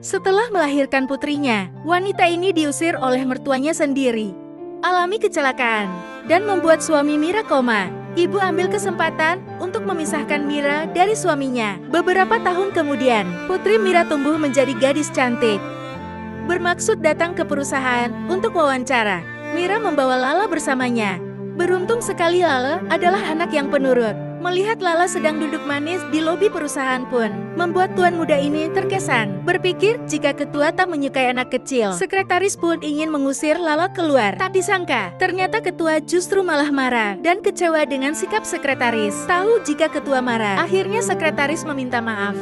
Setelah melahirkan putrinya, wanita ini diusir oleh mertuanya sendiri. Alami kecelakaan dan membuat suami Mira koma. Ibu ambil kesempatan untuk memisahkan Mira dari suaminya. Beberapa tahun kemudian, putri Mira tumbuh menjadi gadis cantik. Bermaksud datang ke perusahaan untuk wawancara. Mira membawa Lala bersamanya. Beruntung sekali Lala adalah anak yang penurut. Melihat Lala sedang duduk manis di lobi perusahaan pun membuat tuan muda ini terkesan. Berpikir jika ketua tak menyukai anak kecil, sekretaris pun ingin mengusir Lala keluar. Tak disangka, ternyata ketua justru malah marah dan kecewa dengan sikap sekretaris. Tahu jika ketua marah, akhirnya sekretaris meminta maaf.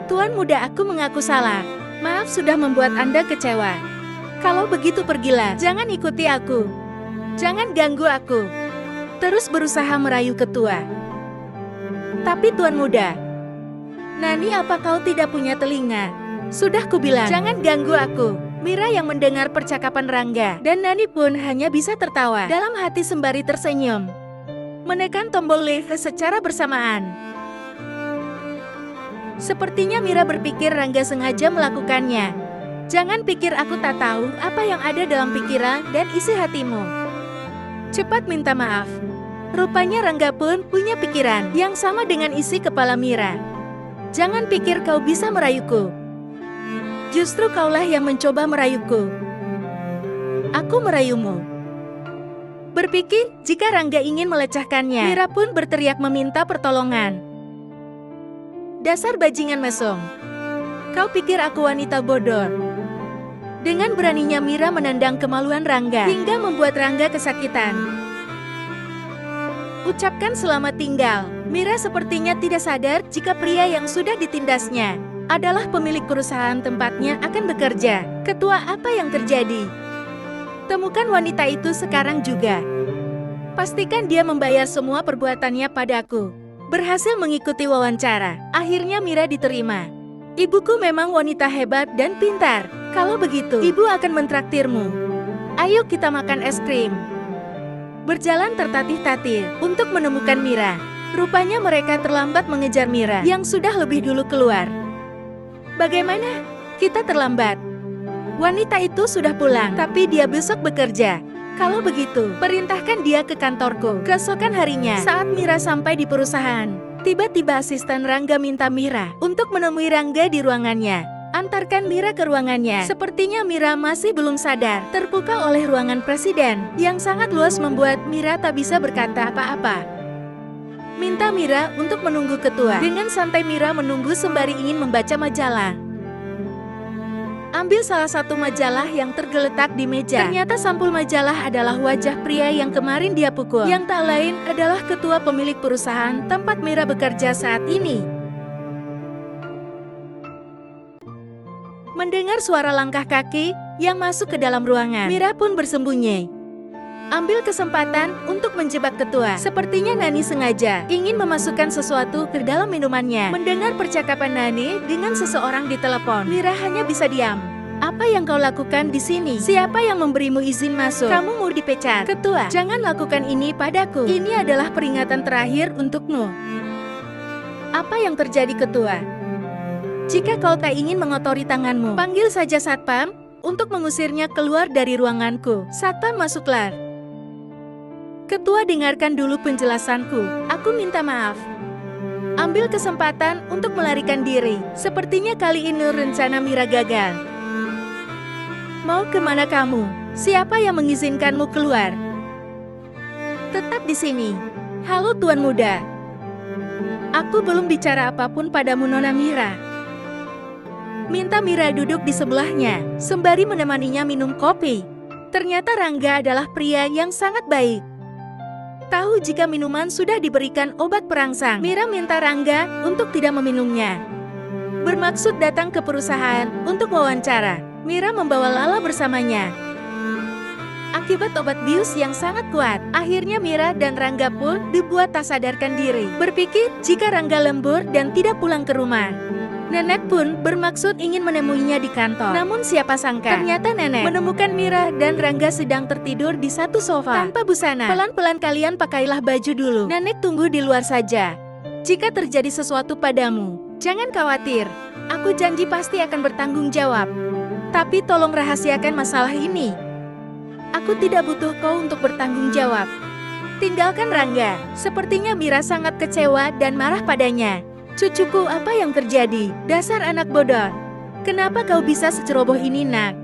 Tuan muda, aku mengaku salah. Maaf sudah membuat Anda kecewa. Kalau begitu pergilah, jangan ikuti aku. Jangan ganggu aku. Terus berusaha merayu ketua. Tapi tuan muda, Nani, apa kau tidak punya telinga? Sudah kubilang, jangan ganggu aku. Mira yang mendengar percakapan Rangga dan Nani pun hanya bisa tertawa dalam hati sembari tersenyum. Menekan tombol lift secara bersamaan. Sepertinya Mira berpikir Rangga sengaja melakukannya. Jangan pikir aku tak tahu apa yang ada dalam pikiran dan isi hatimu. Cepat minta maaf. Rupanya Rangga pun punya pikiran yang sama dengan isi kepala Mira. Jangan pikir kau bisa merayuku. Justru kaulah yang mencoba merayuku. Aku merayumu. Berpikir jika Rangga ingin melecehkannya, Mira pun berteriak meminta pertolongan. Dasar bajingan mesum. Kau pikir aku wanita bodoh? Dengan beraninya Mira menendang kemaluan Rangga hingga membuat Rangga kesakitan. Ucapkan selamat tinggal. Mira sepertinya tidak sadar jika pria yang sudah ditindasnya adalah pemilik perusahaan tempatnya akan bekerja. Ketua, apa yang terjadi? Temukan wanita itu sekarang juga. Pastikan dia membayar semua perbuatannya padaku. Berhasil mengikuti wawancara. Akhirnya Mira diterima. Ibuku memang wanita hebat dan pintar. Kalau begitu, ibu akan mentraktirmu. Ayo kita makan es krim. Berjalan tertatih-tatih untuk menemukan Mira. Rupanya mereka terlambat mengejar Mira yang sudah lebih dulu keluar. Bagaimana? Kita terlambat. Wanita itu sudah pulang, tapi dia besok bekerja. Kalau begitu, perintahkan dia ke kantorku. Keesokan harinya, saat Mira sampai di perusahaan, tiba-tiba asisten Rangga minta Mira untuk menemui Rangga di ruangannya. Antarkan Mira ke ruangannya. Sepertinya Mira masih belum sadar, terpukau oleh ruangan presiden yang sangat luas membuat Mira tak bisa berkata apa-apa. Minta Mira untuk menunggu ketua. Dengan santai Mira menunggu sembari ingin membaca majalah. Ambil salah satu majalah yang tergeletak di meja. Ternyata sampul majalah adalah wajah pria yang kemarin dia pukul. Yang tak lain adalah ketua pemilik perusahaan tempat Mira bekerja saat ini. Mendengar suara langkah kaki yang masuk ke dalam ruangan, Mira pun bersembunyi. Ambil kesempatan untuk menjebak ketua. Sepertinya Nani sengaja ingin memasukkan sesuatu ke dalam minumannya. Mendengar percakapan Nani dengan seseorang di telepon, Mira hanya bisa diam. Apa yang kau lakukan di sini? Siapa yang memberimu izin masuk? Kamu mau dipecat. Ketua, jangan lakukan ini padaku. Ini adalah peringatan terakhir untukmu. Apa yang terjadi, ketua? Jika kau tak ingin mengotori tanganmu, panggil saja satpam untuk mengusirnya keluar dari ruanganku. Satpam masuklah. Ketua, dengarkan dulu penjelasanku. Aku minta maaf. Ambil kesempatan untuk melarikan diri. Sepertinya kali ini rencana Mira gagal. Mau kemana kamu? Siapa yang mengizinkanmu keluar? Tetap di sini. Halo tuan muda. Aku belum bicara apapun padamu, Nona Mira. Minta Mira duduk di sebelahnya, sembari menemaninya minum kopi. Ternyata Rangga adalah pria yang sangat baik. Tahu jika minuman sudah diberikan obat perangsang, Mira minta Rangga untuk tidak meminumnya. Bermaksud datang ke perusahaan untuk wawancara. Mira membawa Lala bersamanya. Akibat obat bius yang sangat kuat, akhirnya Mira dan Rangga pun dibuat tak sadarkan diri. Berpikir jika Rangga lembur dan tidak pulang ke rumah. Nenek pun bermaksud ingin menemuinya di kantor. Namun siapa sangka, ternyata nenek menemukan Mira dan Rangga sedang tertidur di satu sofa tanpa busana. Pelan-pelan kalian pakailah baju dulu. Nenek tunggu di luar saja. Jika terjadi sesuatu padamu, jangan khawatir. Aku janji pasti akan bertanggung jawab. Tapi tolong rahasiakan masalah ini. Aku tidak butuh kau untuk bertanggung jawab. Tinggalkan Rangga. Sepertinya Mira sangat kecewa dan marah padanya. Cucuku, apa yang terjadi? Dasar anak bodoh. Kenapa kau bisa seceroboh ini, nak?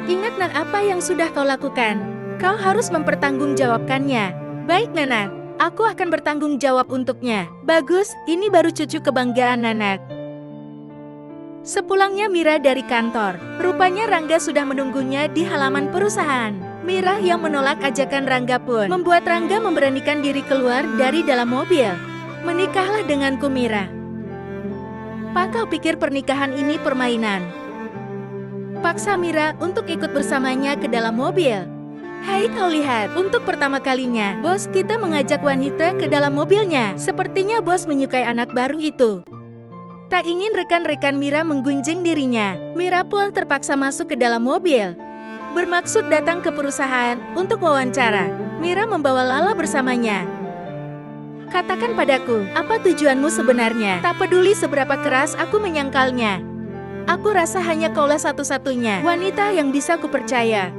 Ingat, nak, apa yang sudah kau lakukan. Kau harus mempertanggungjawabkannya. Baik, Nanak. Aku akan bertanggung jawab untuknya. Bagus, ini baru cucu kebanggaan, Nanak. Sepulangnya Mira dari kantor, rupanya Rangga sudah menunggunya di halaman perusahaan. Mira yang menolak ajakan Rangga pun membuat Rangga memberanikan diri keluar dari dalam mobil. Menikahlah denganku, Mira. Pak, kau pikir pernikahan ini permainan? Paksa Mira untuk ikut bersamanya ke dalam mobil. Hai, kau lihat, untuk pertama kalinya, bos kita mengajak wanita ke dalam mobilnya. Sepertinya bos menyukai anak baru itu. Tak ingin rekan-rekan Mira menggunjing dirinya, Mira pun terpaksa masuk ke dalam mobil. Bermaksud datang ke perusahaan untuk wawancara. Mira membawa Lala bersamanya. Katakan padaku, apa tujuanmu sebenarnya? Tak peduli seberapa keras aku menyangkalnya. Aku rasa hanya kaulah satu-satunya wanita yang bisa kupercaya.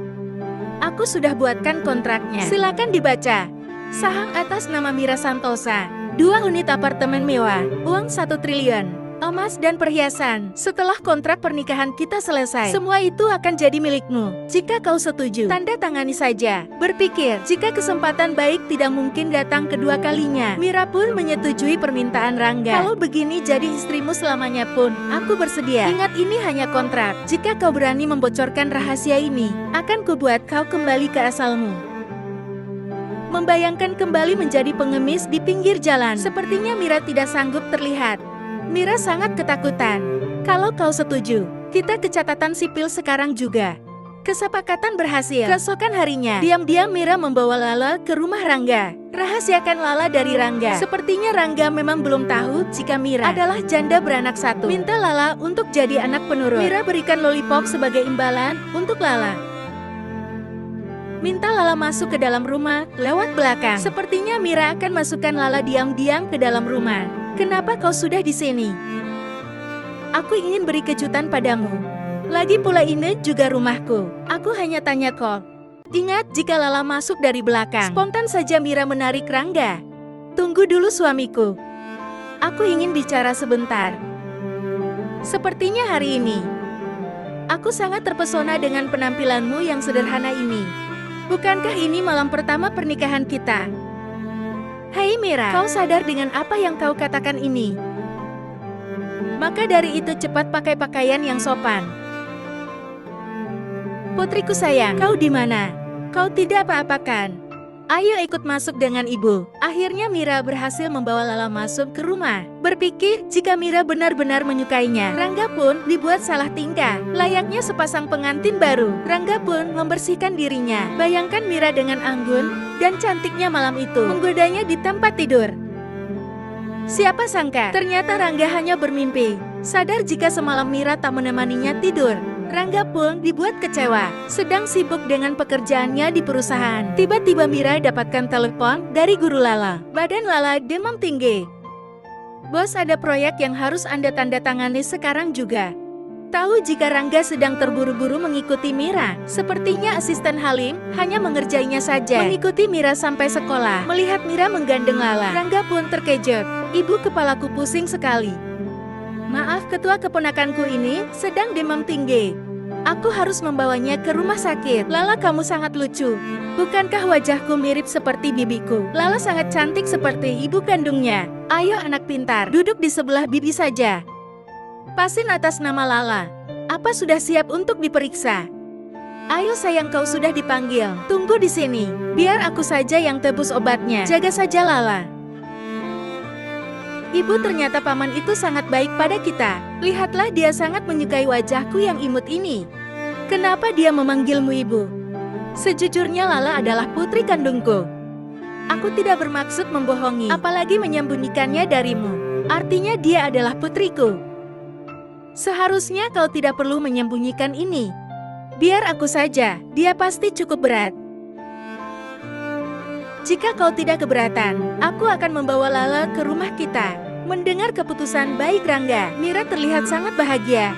Aku sudah buatkan kontraknya. Silakan dibaca. Saham atas nama Mira Santosa. 2 unit apartemen mewah. Uang 1 triliun. Emas dan perhiasan. Setelah kontrak pernikahan kita selesai, semua itu akan jadi milikmu. Jika kau setuju, tanda tangani saja. Berpikir, jika kesempatan baik tidak mungkin datang kedua kalinya. Mira pun menyetujui permintaan Rangga. Kalau begini jadi istrimu selamanya pun, aku bersedia. Ingat, ini hanya kontrak. Jika kau berani membocorkan rahasia ini, akan kubuat kau kembali ke asalmu. Membayangkan kembali menjadi pengemis di pinggir jalan. Sepertinya Mira tidak sanggup terlihat. Mira sangat ketakutan. Kalau kau setuju, kita ke catatan sipil sekarang juga. Kesepakatan berhasil. Keesokan harinya, diam-diam Mira membawa Lala ke rumah Rangga. Rahasiakan Lala dari Rangga. Sepertinya Rangga memang belum tahu jika Mira adalah janda beranak 1. Minta Lala untuk jadi anak penurut. Mira berikan lollipop sebagai imbalan untuk Lala. Minta Lala masuk ke dalam rumah lewat belakang. Sepertinya Mira akan masukkan Lala diam-diam ke dalam rumah. Kenapa kau sudah di sini? Aku ingin beri kejutan padamu. Lagi pula ini juga rumahku. Aku hanya tanya kok. Ingat, jika Lala masuk dari belakang, spontan saja Mira menarik Rangga. Tunggu dulu, suamiku. Aku ingin bicara sebentar. Sepertinya hari ini, aku sangat terpesona dengan penampilanmu yang sederhana ini. Bukankah ini malam pertama pernikahan kita? Hai Mira, kau sadar dengan apa yang kau katakan ini? Maka dari itu cepat pakai pakaian yang sopan. Putriku sayang, kau di mana? Kau tidak apa-apakan? Ayo ikut masuk dengan ibu. Akhirnya Mira berhasil membawa Lala masuk ke rumah. Berpikir jika Mira benar-benar menyukainya, Rangga pun dibuat salah tingkah. Layaknya sepasang pengantin baru, Rangga pun membersihkan dirinya. Bayangkan Mira dengan anggun dan cantiknya malam itu, menggodanya di tempat tidur. Siapa sangka, ternyata Rangga hanya bermimpi. Sadar jika semalam Mira tak menemaninya tidur, Rangga pun dibuat kecewa. Sedang sibuk dengan pekerjaannya di perusahaan, tiba-tiba Mira dapatkan telepon dari guru Lala. Badan Lala demam tinggi. Bos, ada proyek yang harus Anda tanda tangani sekarang juga. Tahu jika Rangga sedang terburu-buru mengikuti Mira. Sepertinya asisten Halim hanya mengerjainya saja. Mengikuti Mira sampai sekolah. Melihat Mira menggandeng Lala, Rangga pun terkejut. Ibu, kepalaku pusing sekali. Maaf, ketua keponakanku ini sedang demam tinggi. Aku harus membawanya ke rumah sakit. Lala, kamu sangat lucu. Bukankah wajahku mirip seperti bibiku? Lala sangat cantik seperti ibu kandungnya. Ayo anak pintar, duduk di sebelah bibi saja. Pasin atas nama Lala. Apa sudah siap untuk diperiksa? Ayo sayang, kau sudah dipanggil. Tunggu di sini. Biar aku saja yang tebus obatnya. Jaga saja Lala. Ibu, ternyata paman itu sangat baik pada kita. Lihatlah, dia sangat menyukai wajahku yang imut ini. Kenapa dia memanggilmu ibu? Sejujurnya Lala adalah putri kandungku. Aku tidak bermaksud membohongi, apalagi menyembunyikannya darimu. Artinya dia adalah putriku. Seharusnya kau tidak perlu menyembunyikan ini. Biar aku saja, dia pasti cukup berat. Jika kau tidak keberatan, aku akan membawa Lala ke rumah kita. Mendengar keputusan baik Rangga, Mira terlihat sangat bahagia.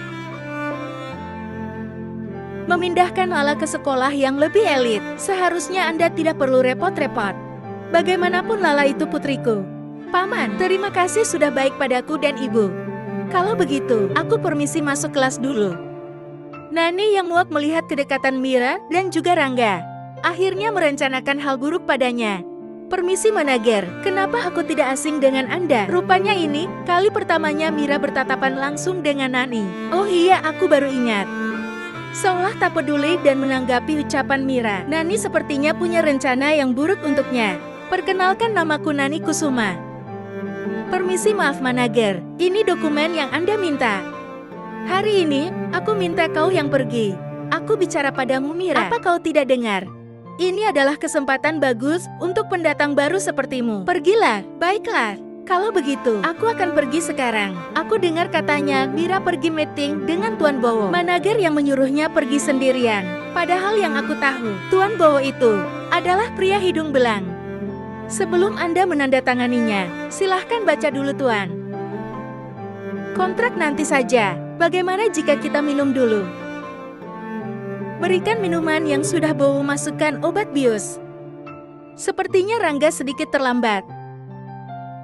Memindahkan Lala ke sekolah yang lebih elit, seharusnya Anda tidak perlu repot-repot. Bagaimanapun Lala itu putriku. Paman, terima kasih sudah baik padaku dan ibu. Kalau begitu, aku permisi masuk kelas dulu. Nani yang muak melihat kedekatan Mira dan juga Rangga, akhirnya merencanakan hal buruk padanya. Permisi manager, kenapa aku tidak asing dengan Anda? Rupanya ini kali pertamanya Mira bertatapan langsung dengan Nani. Oh iya, aku baru ingat. Seolah tak peduli dan menanggapi ucapan Mira, Nani sepertinya punya rencana yang buruk untuknya. Perkenalkan, namaku Nani Kusuma. Permisi, maaf manager, ini dokumen yang Anda minta. Hari ini, aku minta kau yang pergi. Aku bicara padamu Mira, apa kau tidak dengar? Ini adalah kesempatan bagus untuk pendatang baru sepertimu. Pergilah, baiklah. Kalau begitu, aku akan pergi sekarang. Aku dengar katanya Mira pergi meeting dengan Tuan Bowo. Manager yang menyuruhnya pergi sendirian. Padahal yang aku tahu, Tuan Bowo itu adalah pria hidung belang. Sebelum Anda menandatanganinya, silahkan baca dulu Tuan. Kontrak nanti saja. Bagaimana jika kita minum dulu? Berikan minuman yang sudah Bowo masukkan obat bius. Sepertinya Rangga sedikit terlambat.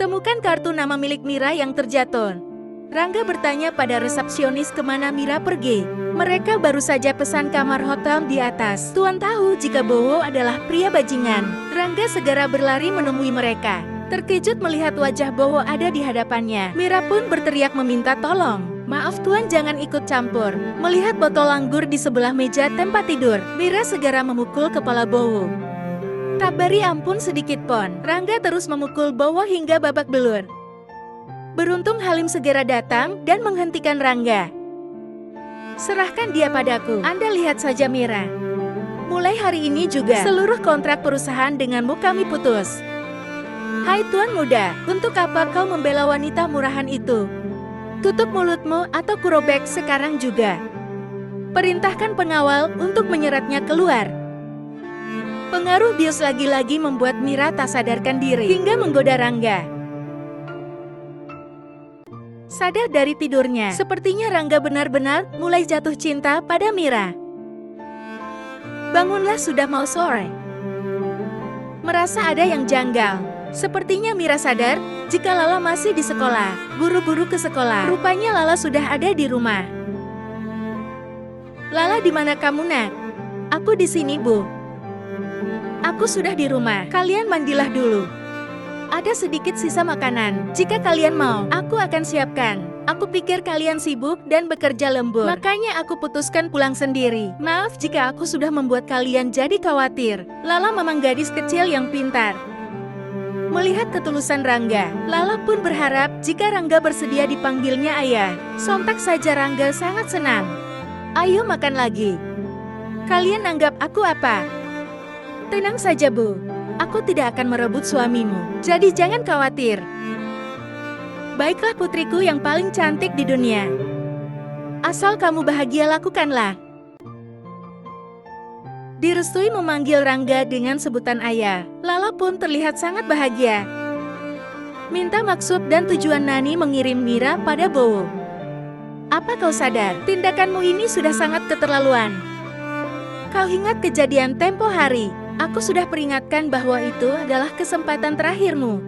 Temukan kartu nama milik Mira yang terjatuh. Rangga bertanya pada resepsionis kemana Mira pergi. Mereka baru saja pesan kamar hotel di atas. Tuan tahu jika Bowo adalah pria bajingan. Rangga segera berlari menemui mereka. Terkejut melihat wajah Bowo ada di hadapannya. Mira pun berteriak meminta tolong. Maaf Tuan, jangan ikut campur. Melihat botol anggur di sebelah meja tempat tidur, Mira segera memukul kepala Bowo. Tak beri ampun sedikit pun, Rangga terus memukul Bowo hingga babak belur. Beruntung Halim segera datang dan menghentikan Rangga. Serahkan dia padaku, Anda lihat saja Mira. Mulai hari ini juga, seluruh kontrak perusahaan denganmu kami putus. Hai Tuan muda, untuk apa kau membela wanita murahan itu? Tutup mulutmu atau kurobek sekarang juga. Perintahkan pengawal untuk menyeretnya keluar. Pengaruh bius lagi-lagi membuat Mira tak sadarkan diri hingga menggoda Rangga. Sadar dari tidurnya, sepertinya Rangga benar-benar mulai jatuh cinta pada Mira. Bangunlah, sudah mau sore. Merasa ada yang janggal. Sepertinya Mira sadar jika Lala masih di sekolah. Buru-buru ke sekolah. Rupanya Lala sudah ada di rumah. Lala, di mana kamu nak? Aku di sini Bu. Aku sudah di rumah. Kalian mandilah dulu. Ada sedikit sisa makanan. Jika kalian mau, aku akan siapkan. Aku pikir kalian sibuk dan bekerja lembur. Makanya aku putuskan pulang sendiri. Maaf jika aku sudah membuat kalian jadi khawatir. Lala memang gadis kecil yang pintar. Melihat ketulusan Rangga, Lala pun berharap jika Rangga bersedia dipanggilnya ayah. Sontak saja Rangga sangat senang. Ayo makan lagi. Kalian anggap aku apa? Tenang saja Bu. Aku tidak akan merebut suamimu. Jadi jangan khawatir. Baiklah putriku yang paling cantik di dunia. Asal kamu bahagia, lakukanlah. Direstui memanggil Rangga dengan sebutan ayah, Lala pun terlihat sangat bahagia. Minta maksud dan tujuan Nani mengirim Mira pada Bowo. Apa kau sadar, tindakanmu ini sudah sangat keterlaluan. Kau ingat kejadian tempo hari? Aku sudah peringatkan bahwa itu adalah kesempatan terakhirmu.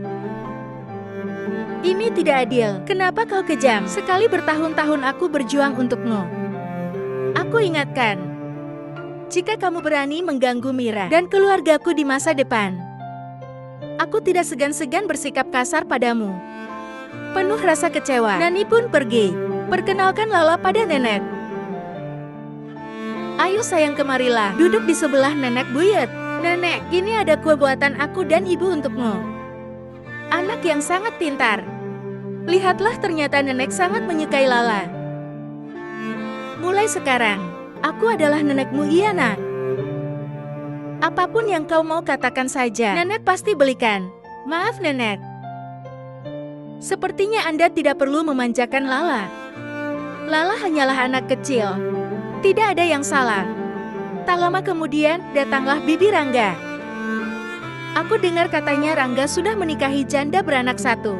Ini tidak adil. Kenapa kau kejam? Sekali bertahun-tahun aku berjuang untukmu. Aku ingatkan. Jika kamu berani mengganggu Mira dan keluargaku di masa depan, aku tidak segan-segan bersikap kasar padamu. Penuh rasa kecewa, Nani pun pergi. Perkenalkan Lala pada Nenek. Ayo sayang, kemarilah. Duduk di sebelah Nenek buyut. Nenek, ini ada kue buatan aku dan ibu untukmu. Anak yang sangat pintar. Lihatlah, ternyata Nenek sangat menyukai Lala. Mulai sekarang, aku adalah nenekmu, iya nak. Apapun yang kau mau katakan saja, Nenek pasti belikan. Maaf Nenek. Sepertinya Anda tidak perlu memanjakan Lala. Lala hanyalah anak kecil. Tidak ada yang salah. Tak lama kemudian, datanglah bibi Rangga. Aku dengar katanya Rangga sudah menikahi janda beranak satu.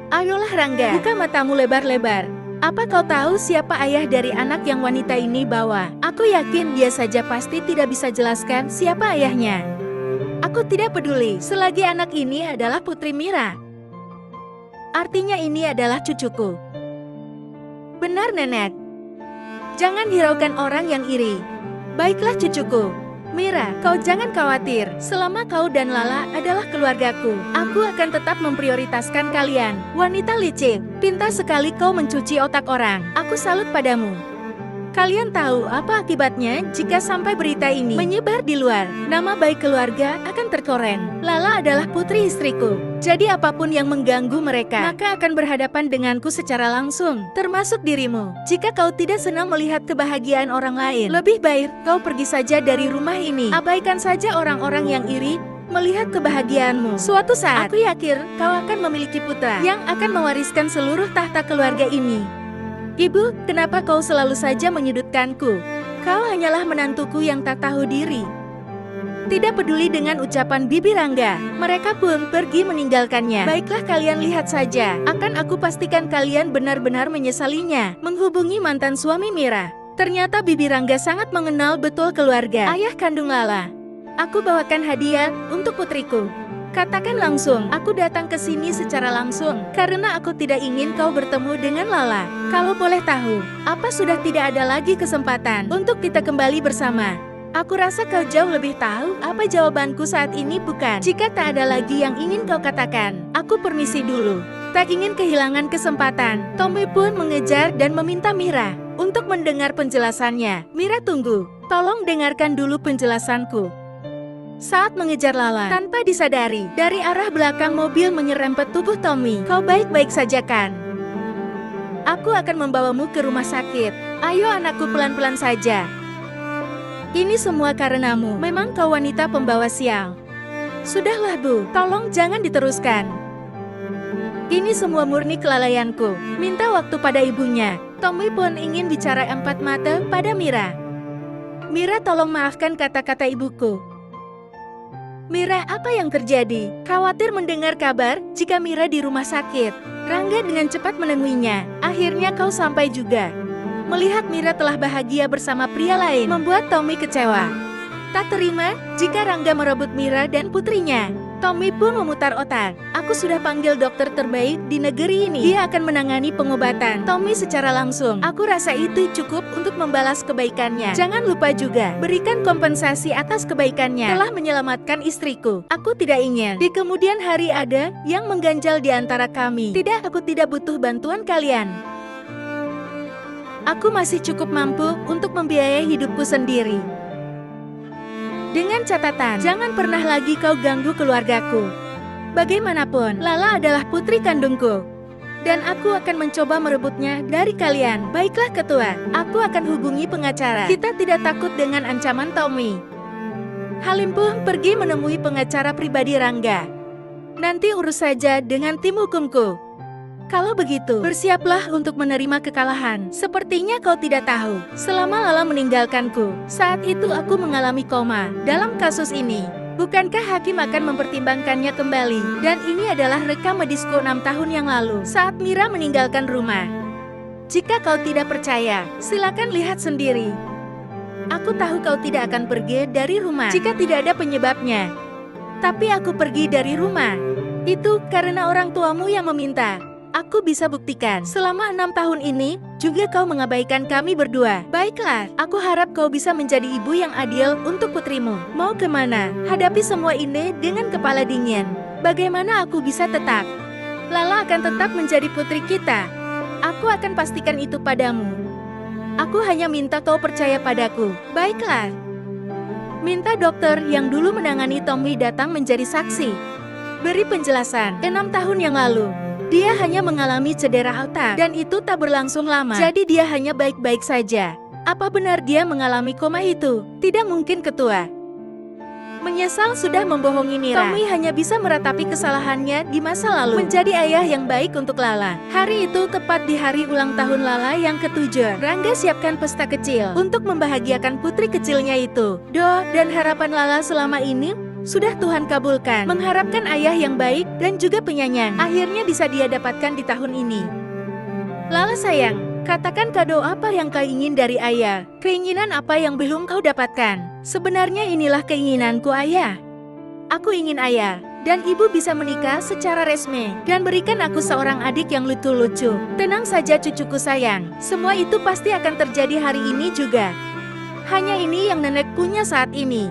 Ayolah Rangga, buka matamu lebar-lebar. Apa kau tahu siapa ayah dari anak yang wanita ini bawa? Aku yakin dia saja pasti tidak bisa jelaskan siapa ayahnya. Aku tidak peduli, selagi anak ini adalah Putri Mira. Artinya ini adalah cucuku. Benar, Nenek. Jangan hiraukan orang yang iri. Baiklah cucuku. Mira, kau jangan khawatir. Selama kau dan Lala adalah keluargaku, aku akan tetap memprioritaskan kalian. Wanita licik, pintar sekali kau mencuci otak orang. Aku salut padamu. Kalian tahu apa akibatnya jika sampai berita ini menyebar di luar? Nama baik keluarga akan terkoreng. Lala adalah putri istriku. Jadi apapun yang mengganggu mereka, maka akan berhadapan denganku secara langsung, termasuk dirimu. Jika kau tidak senang melihat kebahagiaan orang lain, lebih baik kau pergi saja dari rumah ini. Abaikan saja orang-orang yang iri melihat kebahagiaanmu. Suatu saat, aku yakin kau akan memiliki putra yang akan mewariskan seluruh tahta keluarga ini. Ibu, kenapa kau selalu saja menyudutkanku? Kau hanyalah menantuku yang tak tahu diri. Tidak peduli dengan ucapan Bibi Rangga, mereka pun pergi meninggalkannya. Baiklah kalian lihat saja, akan aku pastikan kalian benar-benar menyesalinya. Menghubungi mantan suami Mira. Ternyata Bibi Rangga sangat mengenal betul keluarga ayah kandung Lala. Aku bawakan hadiah untuk putriku. Katakan langsung, aku datang ke sini secara langsung, karena aku tidak ingin kau bertemu dengan Lala. Kalau boleh tahu, apa sudah tidak ada lagi kesempatan untuk kita kembali bersama? Aku rasa kau jauh lebih tahu apa jawabanku saat ini, bukan? Jika tak ada lagi yang ingin kau katakan, aku permisi dulu. Tak ingin kehilangan kesempatan, Tommy pun mengejar dan meminta Mira untuk mendengar penjelasannya. Mira, tunggu, tolong dengarkan dulu penjelasanku. Saat mengejar Lala, tanpa disadari, dari arah belakang mobil menyerempet tubuh Tommy. Kau baik-baik saja kan? Aku akan membawamu ke rumah sakit. Ayo anakku, pelan-pelan saja. Ini semua karenamu. Memang kau wanita pembawa sial. Sudahlah Bu, tolong jangan diteruskan. Ini semua murni kelalaianku. Minta waktu pada ibunya. Tommy pun ingin bicara empat mata pada Mira. Mira, tolong maafkan kata-kata ibuku. Mira, apa yang terjadi? Khawatir mendengar kabar jika Mira di rumah sakit. Rangga dengan cepat menemuinya. Akhirnya kau sampai juga. Melihat Mira telah bahagia bersama pria lain membuat Tommy kecewa. Tak terima jika Rangga merebut Mira dan putrinya. Tommy pun memutar otak. Aku sudah panggil dokter terbaik di negeri ini. Dia akan menangani pengobatan Tommy secara langsung. Aku rasa itu cukup untuk membalas kebaikannya. Jangan lupa juga berikan kompensasi atas kebaikannya. Telah menyelamatkan istriku. Aku tidak ingin di kemudian hari ada yang mengganjal di antara kami. Tidak, aku tidak butuh bantuan kalian. Aku masih cukup mampu untuk membiayai hidupku sendiri. Dengan catatan, jangan pernah lagi kau ganggu keluargaku. Bagaimanapun, Lala adalah putri kandungku. Dan aku akan mencoba merebutnya dari kalian. Baiklah ketua, aku akan hubungi pengacara. Kita tidak takut dengan ancaman Tommy. Halim pun pergi menemui pengacara pribadi Rangga. Nanti urus saja dengan tim hukumku. Kalau begitu, bersiaplah untuk menerima kekalahan. Sepertinya kau tidak tahu, selama Lala meninggalkanku, saat itu aku mengalami koma. Dalam kasus ini, bukankah hakim akan mempertimbangkannya kembali? Dan ini adalah rekam medisku 6 tahun yang lalu, saat Mira meninggalkan rumah. Jika kau tidak percaya, silakan lihat sendiri. Aku tahu kau tidak akan pergi dari rumah jika tidak ada penyebabnya. Tapi aku pergi dari rumah. Itu karena orang tuamu yang meminta. Aku bisa buktikan, selama 6 tahun ini, juga kau mengabaikan kami berdua. Baiklah, aku harap kau bisa menjadi ibu yang adil untuk putrimu. Mau kemana? Hadapi semua ini dengan kepala dingin. Bagaimana aku bisa tetap? Lala akan tetap menjadi putri kita. Aku akan pastikan itu padamu. Aku hanya minta kau percaya padaku. Baiklah. Minta dokter yang dulu menangani Tommy datang menjadi saksi. Beri penjelasan, 6 tahun yang lalu, dia hanya mengalami cedera otak, dan itu tak berlangsung lama. Jadi dia hanya baik-baik saja. Apa benar dia mengalami koma itu? Tidak mungkin ketua. Menyesal sudah membohongi Mira. Tommy hanya bisa meratapi kesalahannya di masa lalu. Menjadi ayah yang baik untuk Lala. Hari itu tepat di hari ulang tahun Lala yang ke-7. Rangga siapkan pesta kecil untuk membahagiakan putri kecilnya itu. Doa dan harapan Lala selama ini sudah Tuhan kabulkan. Mengharapkan ayah yang baik dan juga penyayang, akhirnya bisa dia dapatkan di tahun ini. Lala sayang, katakan kado apa yang kau ingin dari ayah? Keinginan apa yang belum kau dapatkan? Sebenarnya inilah keinginanku ayah. Aku ingin ayah dan ibu bisa menikah secara resmi dan berikan aku seorang adik yang lucu-lucu. Tenang saja cucuku sayang, semua itu pasti akan terjadi hari ini juga. Hanya ini yang nenek punya saat ini.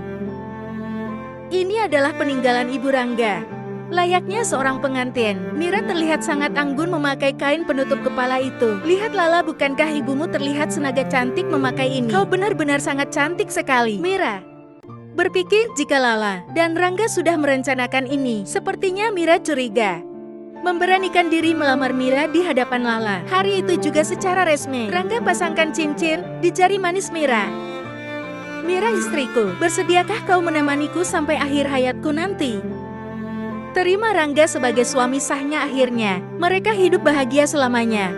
Ini adalah peninggalan Ibu Rangga. Layaknya seorang pengantin, Mira terlihat sangat anggun memakai kain penutup kepala itu. Lihat Lala, bukankah ibumu terlihat senaga cantik memakai ini? Kau benar-benar sangat cantik sekali, Mira. Berpikir jika Lala dan Rangga sudah merencanakan ini, sepertinya Mira curiga. Memberanikan diri melamar Mira di hadapan Lala. Hari itu juga secara resmi, Rangga pasangkan cincin di jari manis Mira. Mira istriku, bersediakah kau menemaniku sampai akhir hayatku nanti? Terima Rangga sebagai suami sahnya akhirnya. Mereka hidup bahagia selamanya.